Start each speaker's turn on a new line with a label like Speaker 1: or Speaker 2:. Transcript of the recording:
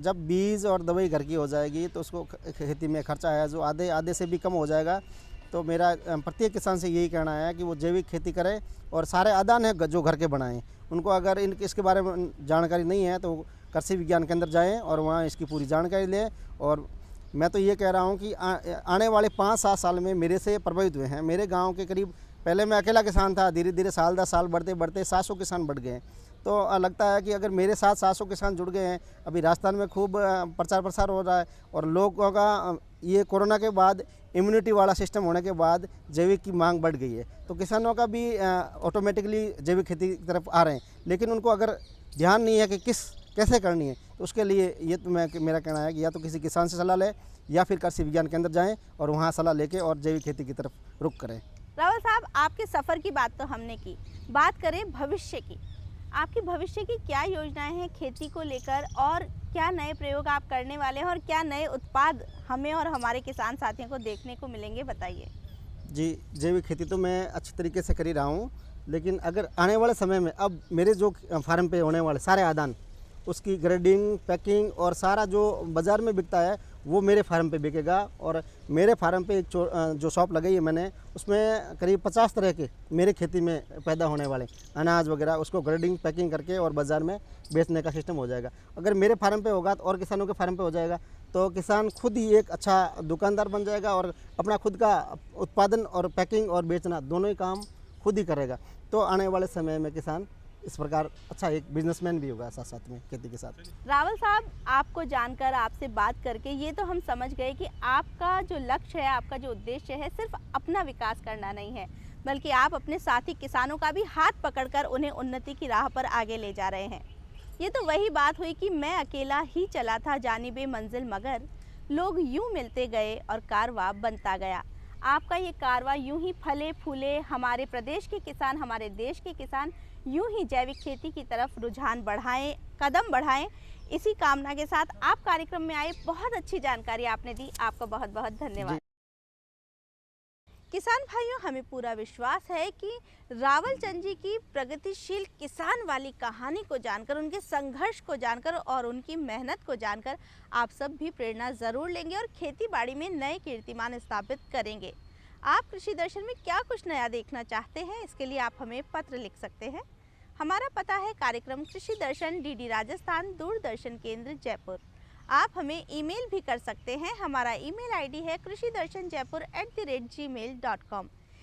Speaker 1: जब बीज और दवाई घर की हो जाएगी तो उसको खेती में खर्चा है जो आधे आधे से भी कम हो जाएगा। तो मेरा प्रत्येक किसान से यही कहना है कि वो जैविक खेती करे और सारे आदान है जो घर के बनाएं। उनको अगर इसके बारे में जानकारी नहीं है तो कृषि विज्ञान केंद्र जाएं और वहाँ इसकी पूरी जानकारी लें। और मैं तो ये कह रहा हूँ कि आने वाले 5-7 साल में मेरे से प्रभावित हुए हैं। मेरे गाँव के करीब, पहले मैं अकेला किसान था, धीरे धीरे साल 10 साल बढ़ते बढ़ते 700 किसान बढ़ गए। तो लगता है कि अगर मेरे साथ 700 किसान जुड़ गए हैं। अभी राजस्थान में खूब प्रचार प्रसार हो रहा है और लोगों का ये कोरोना के बाद इम्यूनिटी वाला सिस्टम होने के बाद जैविक की मांग बढ़ गई है। तो किसानों का भी ऑटोमेटिकली जैविक खेती की तरफ आ रहे हैं, लेकिन उनको अगर ध्यान नहीं है कि कैसे करनी है, तो उसके लिए ये तो मेरा कहना है कि या तो किसी किसान से सलाह लें या फिर कृषि विज्ञान केंद्र जाएँ और वहाँ सलाह लेके और जैविक खेती की तरफ रुख करें।
Speaker 2: रावल साहब, आपके सफ़र की बात तो हमने की, बात करें भविष्य की। आपकी भविष्य की क्या योजनाएं हैं खेती को लेकर, और क्या नए प्रयोग आप करने वाले हैं, और क्या नए उत्पाद हमें और हमारे किसान साथियों को देखने को मिलेंगे, बताइए।
Speaker 1: जी, जैविक खेती तो मैं अच्छी तरीके से कर ही रहा हूँ, लेकिन अगर आने वाले समय में अब मेरे जो फार्म पे होने वाले सारे आदान, उसकी ग्रेडिंग, पैकिंग और सारा जो बाज़ार में बिकता है वो मेरे फार्म पे बिकेगा। और मेरे फार्म पे एक जो शॉप लगाई है मैंने, उसमें करीब 50 तरह के मेरे खेती में पैदा होने वाले अनाज वगैरह, उसको ग्रेडिंग, पैकिंग करके और बाज़ार में बेचने का सिस्टम हो जाएगा। अगर मेरे फार्म पे होगा तो और किसानों के फार्म पे हो जाएगा, तो किसान खुद ही एक अच्छा दुकानदार बन जाएगा और अपना खुद का उत्पादन और पैकिंग और बेचना दोनों ही काम खुद ही करेगा। तो आने वाले समय में किसान इस प्रकार अच्छा एक बिजनेसमैन भी होगा साथ साथ में खेती के साथ।
Speaker 2: रावल साहब, आपको जानकर, आपसे बात करके ये तो हम समझ गए कि आपका जो लक्ष्य है, आपका जो उद्देश्य है, सिर्फ अपना विकास करना नहीं है, बल्कि आप अपने साथी किसानों का भी हाथ पकड़कर उन्हें उन्नति की राह पर आगे ले जा रहे हैं। ये तो वही बात हुई कि मैं अकेला ही चला था जानिबे मंजिल, मगर लोग यूं मिलते गए और कारवां बनता गया। आपका ये कारवां यूं ही फले फूले, हमारे प्रदेश के किसान, हमारे देश के किसान यूं ही जैविक खेती की तरफ रुझान बढ़ाएं, कदम बढ़ाएं। इसी कामना के साथ आप कार्यक्रम में आए, बहुत अच्छी जानकारी आपने दी, आपका बहुत बहुत धन्यवाद। किसान भाइयों, हमें पूरा विश्वास है कि रावल चंद जी की प्रगतिशील किसान वाली कहानी को जानकर, उनके संघर्ष को जानकर और उनकी मेहनत को जानकर आप सब भी प्रेरणा ज़रूर लेंगे और खेती बाड़ी में नए कीर्तिमान स्थापित करेंगे। आप कृषि दर्शन में क्या कुछ नया देखना चाहते हैं, इसके लिए आप हमें पत्र लिख सकते हैं। हमारा पता है कार्यक्रम कृषि दर्शन, डीडी राजस्थान, दूरदर्शन केंद्र, जयपुर। आप हमें ईमेल भी कर सकते हैं। हमारा ईमेल आईडी है krishidarshanjaipur@gmail.com।